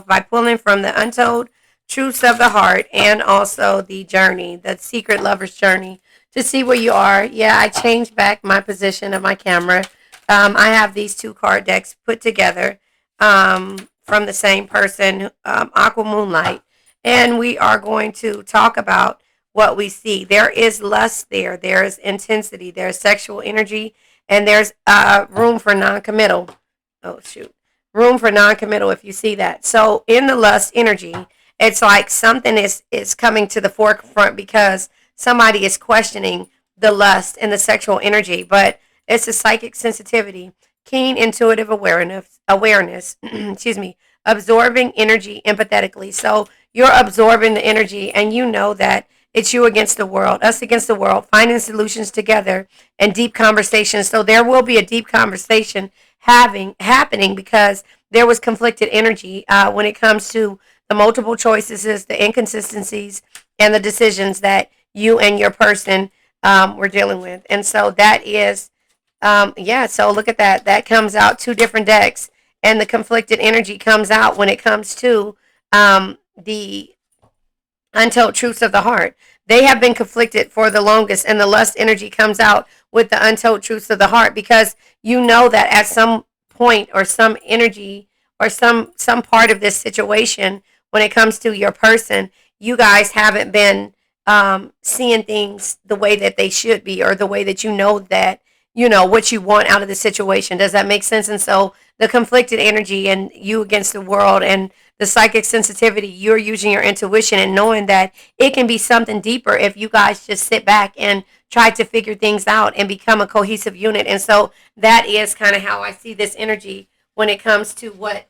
by pulling from the untold truths of the heart and also the journey, the secret lover's journey, to see where you are. Yeah, I changed back my position of my camera. I have these two card decks put together from the same person, Aqua Moonlight, and we are going to talk about what we see. There is lust there, there is intensity, there's sexual energy, and there's room for non-committal. Oh shoot, room for non-committal if you see that. So in the lust energy, it's like something is coming to the forefront because somebody is questioning the lust and the sexual energy, but it's a psychic sensitivity, keen intuitive awareness, excuse me, absorbing energy empathetically. So you're absorbing the energy and you know that it's you against the world, us against the world, finding solutions together and deep conversations. So there will be a deep conversation having happening because there was conflicted energy when it comes to the multiple choices, the inconsistencies, and the decisions that you and your person were dealing with. And so that is, yeah, so look at that. That comes out two different decks, and the conflicted energy comes out when it comes to the untold truths of the heart. They have been conflicted for the longest, and the lust energy comes out with the untold truths of the heart because you know that at some point or some energy or some part of this situation, when it comes to your person, you guys haven't been seeing things the way that they should be, or the way that you know that you know what you want out of the situation. Does that make sense? And so the conflicted energy and you against the world and the psychic sensitivity, you're using your intuition and knowing that it can be something deeper if you guys just sit back and try to figure things out and become a cohesive unit. And so that is kind of how I see this energy when it comes to what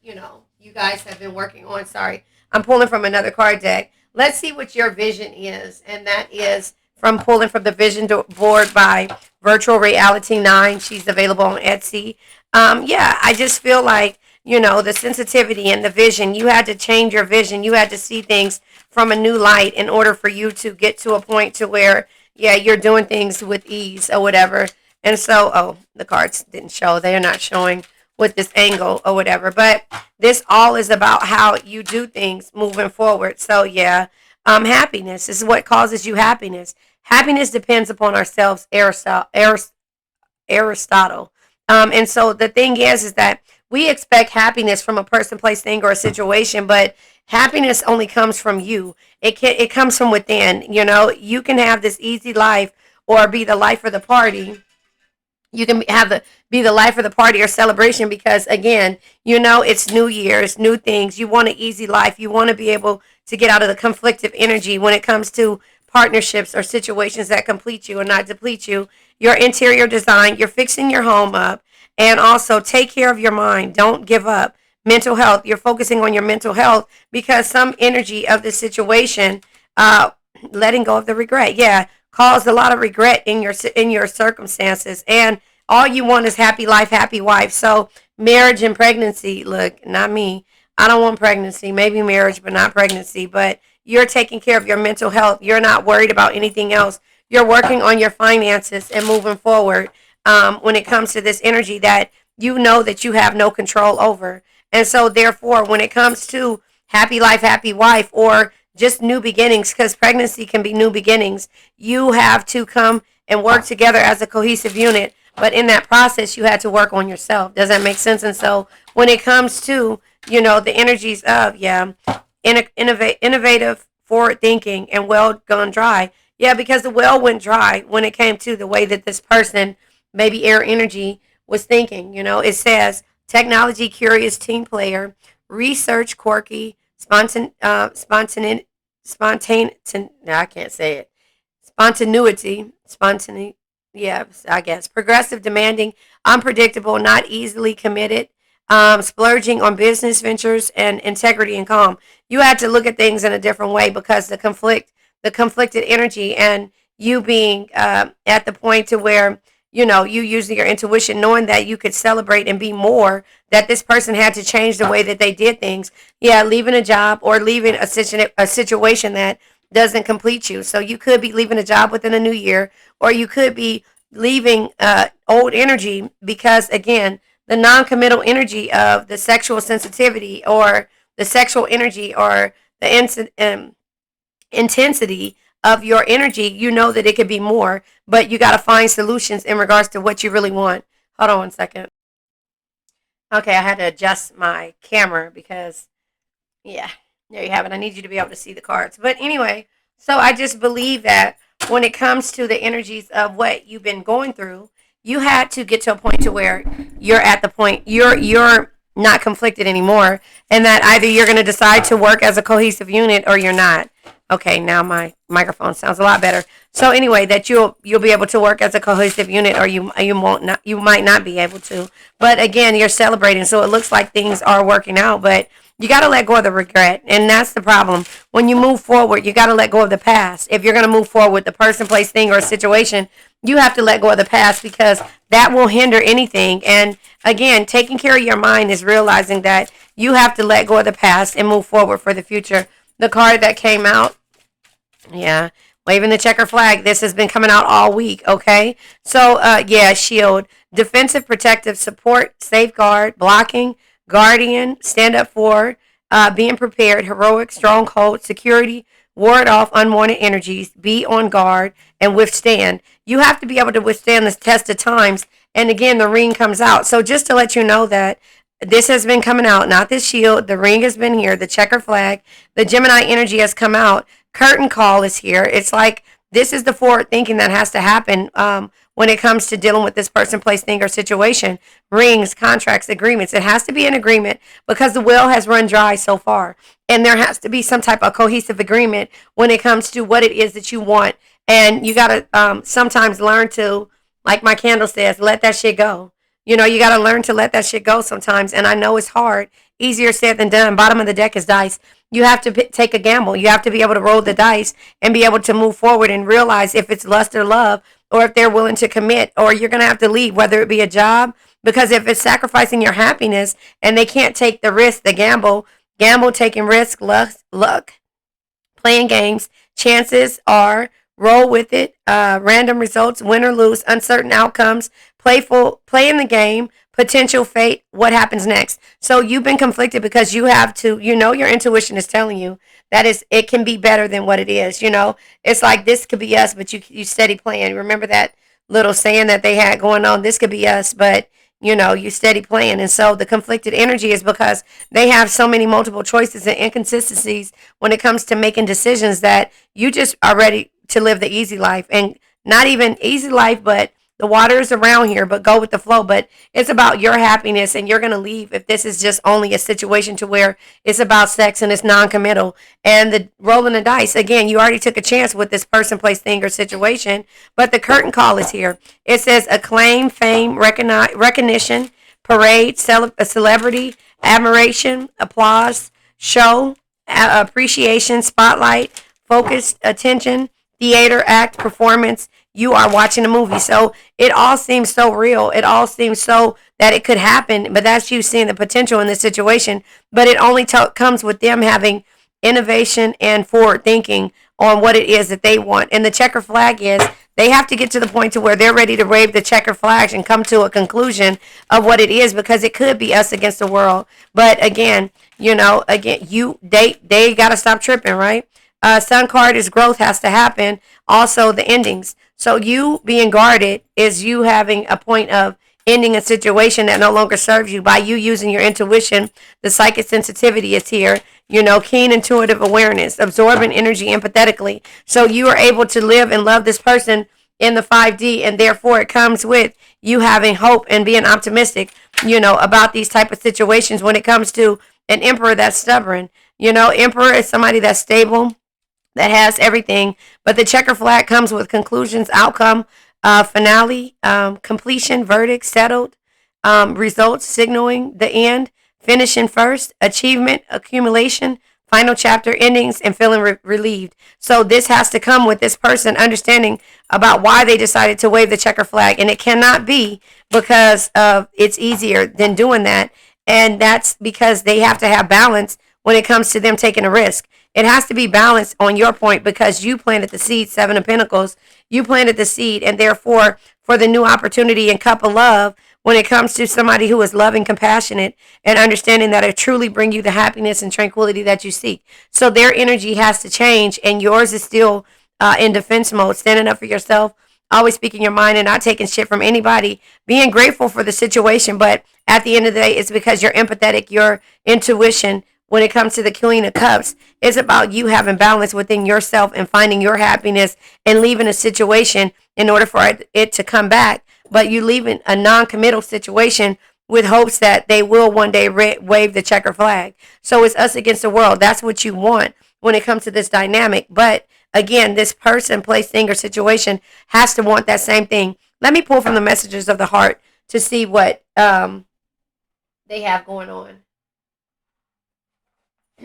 you know you guys have been working on. Sorry, I'm pulling from another card deck. Let's see what your vision is, and that is from pulling from the vision board by Virtual Reality 9. She's available on Etsy. Yeah, I just feel like, you know, the sensitivity and the vision, you had to change your vision. You had to see things from a new light in order for you to get to a point to where, yeah, you're doing things with ease or whatever. And so, oh, the cards didn't show. They are not showing with this angle or whatever. But this all is about how you do things moving forward. So, yeah, happiness is what causes you happiness. Happiness depends upon ourselves, Aristotle. And so the thing is that we expect happiness from a person, place, thing, or a situation, but happiness only comes from you. It comes from within. You know, you can have this easy life or be the life of the party. You can have the be the life of the party or celebration because again, you know, it's new year's, new things. You want an easy life. You want to be able to get out of the conflictive energy when it comes to partnerships or situations that complete you or not deplete you. Your interior design, you're fixing your home up, and also take care of your mind. Don't give up. Mental health, you're focusing on your mental health because some energy of the situation, uh, letting go of the regret, yeah, caused a lot of regret in your circumstances, and all you want is happy life, happy wife. So marriage and pregnancy, look, not me. I don't want pregnancy, maybe marriage, but not pregnancy. But you're taking care of your mental health. You're not worried about anything else. You're working on your finances and moving forward when it comes to this energy that you know that you have no control over. And so, therefore, when it comes to happy life, happy wife, or just new beginnings, because pregnancy can be new beginnings, you have to come and work together as a cohesive unit. But in that process, you had to work on yourself. Does that make sense? And so, when it comes to, you know, the energies of, yeah, innovative, forward thinking, and well gone dry. Yeah, because the well went dry when it came to the way that this person, maybe air energy, was thinking. You know, it says technology curious team player, research quirky, spontaneity, no, I can't say it. Spontaneity, yeah, I guess. Progressive, demanding, unpredictable, not easily committed, splurging on business ventures, and integrity and calm. You had to look at things in a different way because the conflicted energy, and you being at the point to where you know you using your intuition, knowing that you could celebrate and be more. That this person had to change the way that they did things. Yeah, leaving a job or leaving a situation that doesn't complete you. So you could be leaving a job within a new year, or you could be leaving old energy because again the non-committal energy of the sexual sensitivity or the sexual energy or the intensity of your energy, you know that it could be more, but you got to find solutions in regards to what you really want. Hold on one second. Okay, I had to adjust my camera because, yeah, there you have it. I need you to be able to see the cards. But anyway, so I just believe that when it comes to the energies of what you've been going through, you had to get to a point to where you're at the point you're not conflicted anymore, and that either you're going to decide to work as a cohesive unit or you're not. Okay, now my microphone sounds a lot better. So anyway, that you'll be able to work as a cohesive unit, or you won't not you might not be able to. But again, you're celebrating, so it looks like things are working out. But you got to let go of the regret, and that's the problem. When you move forward, you got to let go of the past. If you're going to move forward with the person, place, thing, or situation, you have to let go of the past because that will hinder anything. And again, taking care of your mind is realizing that you have to let go of the past and move forward for the future. The card that came out, yeah, waving the checker flag. This has been coming out all week, okay? So, yeah, shield, defensive, protective, support, safeguard, blocking, guardian, stand up for, being prepared, heroic, stronghold, security, ward off unwanted energies, be on guard, and withstand. You have to be able to withstand this test of times. And again, the ring comes out. So just to let you know that this has been coming out, not this shield. The ring has been here. The checker flag, the Gemini energy has come out. Curtain call is here. It's like this is the forward thinking that has to happen when it comes to dealing with this person, place, thing, or situation. Rings, contracts, agreements. It has to be an agreement because the well has run dry so far. And there has to be some type of cohesive agreement when it comes to what it is that you want. And you got to sometimes learn to, like my candle says, let that shit go. You know, you got to learn to let that shit go sometimes. And I know it's hard. Easier said than done. Bottom of the deck is dice. You have to take a gamble. You have to be able to roll the dice and be able to move forward and realize if it's lust or love, or if they're willing to commit, or you're going to have to leave, whether it be a job. Because if it's sacrificing your happiness and they can't take the risk, the gamble, taking risk, luck, playing games, chances are roll with it, random results, win or lose, uncertain outcomes, playing the game, potential fate, what happens next. So you've been conflicted because you have to, your intuition is telling you that it can be better than what it is. It's like this could be us, but you steady playing. Remember that little saying that they had going on, this could be us, but you steady playing. And so the conflicted energy is because they have so many multiple choices and inconsistencies when it comes to making decisions that you just are ready to live the easy life, and not even easy life, but the water is around here, but go with the flow. But it's about your happiness, and you're going to leave if this is just only a situation to where it's about sex and it's non-committal. And the rolling the dice, again, you already took a chance with this person, place, thing, or situation, but the curtain call is here. It says acclaim, fame, recognition, parade, celebrity, admiration, applause, show, appreciation, spotlight, focused attention, theater, act, performance. You are watching a movie. So it all seems so real. It all seems so that it could happen, but that's you seeing the potential in this situation. But it only comes with them having innovation and forward thinking on what it is that they want. And the checker flag is they have to get to the point to where they're ready to wave the checker flags and come to a conclusion of what it is, because it could be us against the world. But again, they got to stop tripping, right? Sun card is growth has to happen. Also the endings. So you being guarded is you having a point of ending a situation that no longer serves you by you using your intuition. The psychic sensitivity is here. Keen intuitive awareness, absorbing energy empathetically. So you are able to live and love this person in the 5D, and therefore it comes with you having hope and being optimistic, about these type of situations. When it comes to an emperor that's stubborn, emperor is somebody that's stable, that has everything, but the checker flag comes with conclusions, outcome, finale, completion, verdict, settled, results, signaling the end, finishing first, achievement, accumulation, final chapter, endings, and feeling relieved. So this has to come with this person understanding about why they decided to wave the checker flag, and it cannot be because it's easier than doing that, and that's because they have to have balance when it comes to them taking a risk. it has to be balanced on your point because you planted the seed, Seven of Pentacles. You planted the seed, and therefore, for the new opportunity and cup of love, when it comes to somebody who is loving, compassionate, and understanding that it truly bring you the happiness and tranquility that you seek. So their energy has to change, and yours is still in defense mode, standing up for yourself, always speaking your mind and not taking shit from anybody, being grateful for the situation. But at the end of the day, it's because you're empathetic, your intuition, when it comes to the Queen of Cups, it's about you having balance within yourself and finding your happiness and leaving a situation in order for it to come back. But you leaving a non-committal situation with hopes that they will one day wave the checker flag. So it's us against the world. That's what you want when it comes to this dynamic. But again, this person, place, thing, or situation has to want that same thing. Let me pull from the messages of the heart to see what they have going on.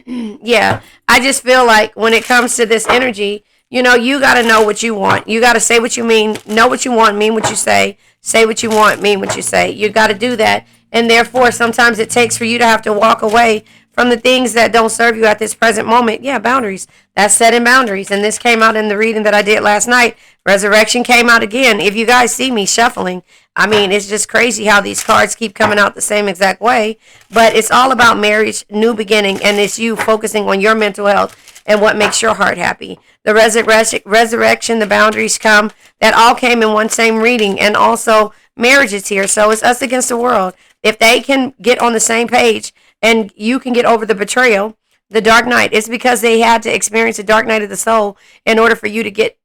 Yeah, I just feel like when it comes to this energy, you got to know what you want. You got to say what you mean, know what you want, mean what you say what you want, mean what you say. You got to do that. And therefore, sometimes it takes for you to have to walk away from the things that don't serve you at this present moment. Yeah, boundaries. That's setting boundaries. And this came out in the reading that I did last night. Resurrection came out again. If you guys see me shuffling, I mean, it's just crazy how these cards keep coming out the same exact way. But it's all about marriage, new beginning, and it's you focusing on your mental health and what makes your heart happy. The resurrection, the boundaries come. That all came in one same reading. And also, marriage is here. So it's us against the world. If they can get on the same page and you can get over the betrayal, the dark night, it's because they had to experience the dark night of the soul in order for you to get,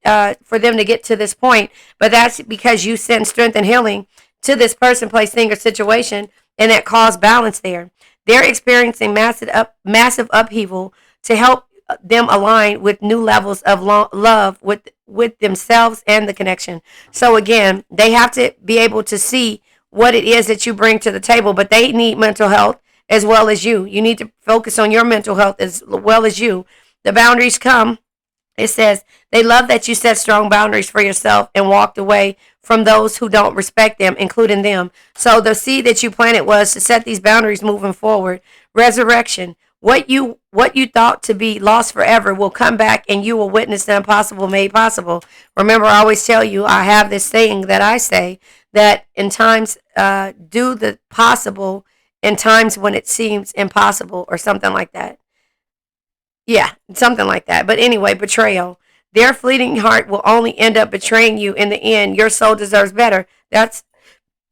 for them to get to this point. But that's because you send strength and healing to this person, place, thing, or situation, and that caused balance there. They're experiencing massive upheaval to help them align with new levels of love with themselves and the connection. So again, they have to be able to see what it is that you bring to the table, but they need mental health as well as you. You need to focus on your mental health as well as you. The boundaries come. It says they love that you set strong boundaries for yourself and walked away from those who don't respect them, including them. So the seed that you planted was to set these boundaries moving forward. Resurrection. What you thought to be lost forever will come back, and you will witness the impossible made possible. Remember, I always tell you, I have this saying that I say that in times do the possible in times when it seems impossible, or something like that. Yeah, something like that. But anyway, betrayal. Their fleeting heart will only end up betraying you in the end. Your soul deserves better. That's,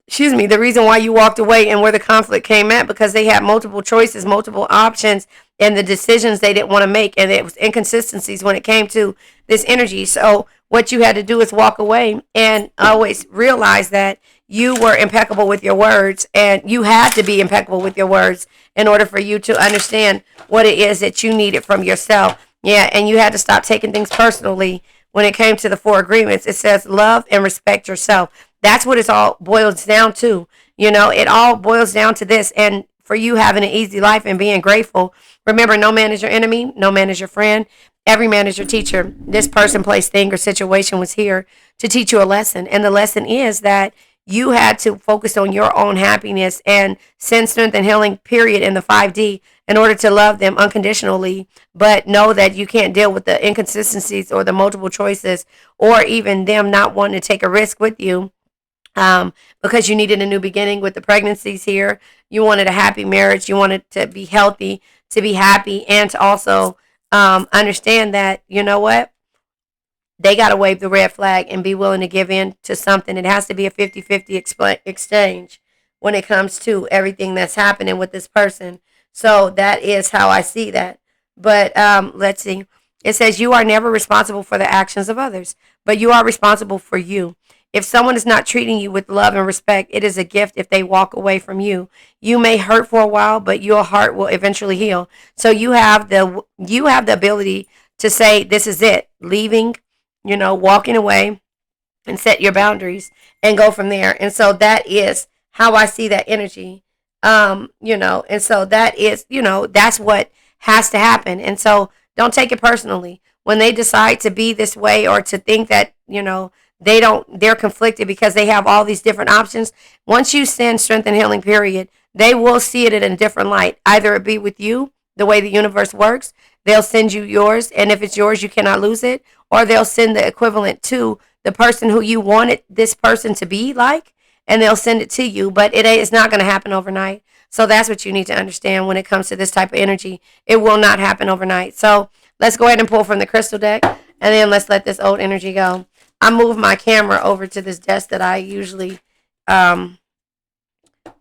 the reason why you walked away and where the conflict came at, because they had multiple choices, multiple options, and the decisions they didn't want to make. And it was inconsistencies when it came to this energy. So what you had to do is walk away and always realize that you were impeccable with your words, and you had to be impeccable with your words in order for you to understand what it is that you needed from yourself. Yeah, and you had to stop taking things personally when it came to the 4 agreements. It says love and respect yourself. That's what it all boils down to. It all boils down to this. And for you having an easy life and being grateful, remember, no man is your enemy, no man is your friend. Every man is your teacher. This person, place, thing, or situation was here to teach you a lesson. And the lesson is that you had to focus on your own happiness and send strength and healing, period, in the 5D in order to love them unconditionally. But know that you can't deal with the inconsistencies or the multiple choices, or even them not wanting to take a risk with you, because you needed a new beginning with the pregnancies here. You wanted a happy marriage. You wanted to be healthy, to be happy, and to also understand that, you know what? They got to wave the red flag and be willing to give in to something. It has to be a 50-50 exchange when it comes to everything that's happening with this person. So that is how I see that. But let's see. It says you are never responsible for the actions of others, but you are responsible for you. If someone is not treating you with love and respect, it is a gift if they walk away from you. You may hurt for a while, but your heart will eventually heal. So you have the ability to say, this is it, leaving, walking away, and set your boundaries and go from there. And so that is how I see that energy. And so that is, that's what has to happen. And so don't take it personally when they decide to be this way, or to think that, they're conflicted because they have all these different options. Once you send strength and healing, period, they will see it in a different light. Either it be with you, the way the universe works, they'll send you yours. And if it's yours, you cannot lose it. Or they'll send the equivalent to the person who you wanted this person to be like, and they'll send it to you. But it's not going to happen overnight. So that's what you need to understand when it comes to this type of energy. It will not happen overnight. So let's go ahead and pull from the crystal deck, and then let's let this old energy go. I moved my camera over to this desk that I usually I'm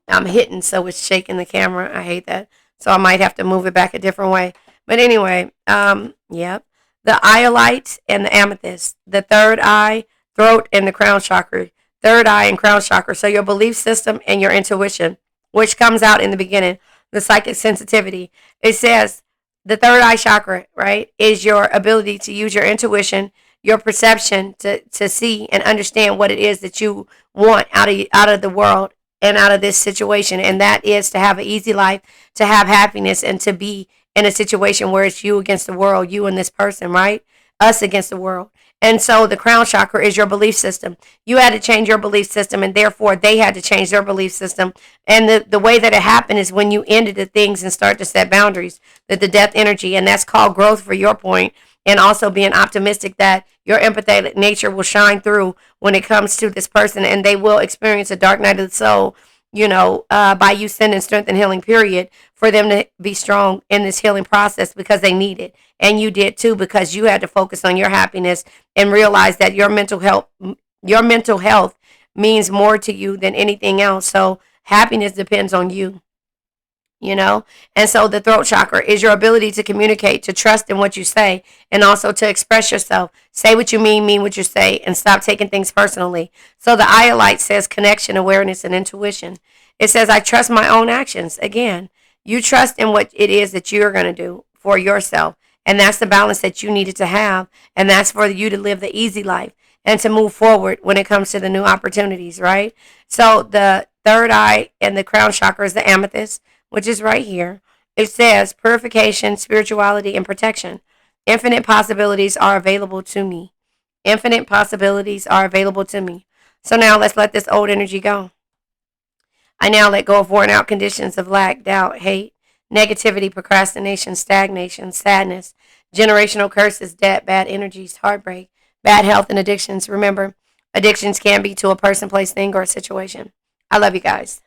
hitting, so it's shaking the camera. I hate that. So I might have to move it back a different way. But anyway, yep. The iolite and the amethyst, the third eye, throat, and the crown chakra. Third eye and crown chakra. So your belief system and your intuition, which comes out in the beginning, the psychic sensitivity. It says the third eye chakra, right, is your ability to use your intuition, your perception to see and understand what it is that you want out of the world and out of this situation. And that is to have an easy life, to have happiness, and to be in a situation where it's you against the world, you and this person, right? Us against the world. And so the crown chakra is your belief system. You had to change your belief system, and therefore they had to change their belief system. And the way that it happened is when you ended the things and start to set boundaries, that the death energy, and that's called growth for your point, and also being optimistic that your empathetic nature will shine through when it comes to this person, and they will experience a dark night of the soul, by you sending strength and healing, period, for them to be strong in this healing process because they need it. And you did too, because you had to focus on your happiness and realize that your mental health means more to you than anything else. So happiness depends on you. And so the throat chakra is your ability to communicate, to trust in what you say, and also to express yourself. Say what you mean what you say, and stop taking things personally. So the iolite says connection, awareness, and intuition. It says, I trust my own actions. Again, you trust in what it is that you're going to do for yourself. And that's the balance that you needed to have. And that's for you to live the easy life and to move forward when it comes to the new opportunities, right? So the third eye and the crown chakra is the amethyst, which is right here. It says purification, spirituality, and protection. Infinite possibilities are available to me. Infinite possibilities are available to me. So now let's let this old energy go. I now let go of worn out conditions of lack, doubt, hate, negativity, procrastination, stagnation, sadness, generational curses, debt, bad energies, heartbreak, bad health, and addictions. Remember, addictions can be to a person, place, thing, or a situation. I love you guys.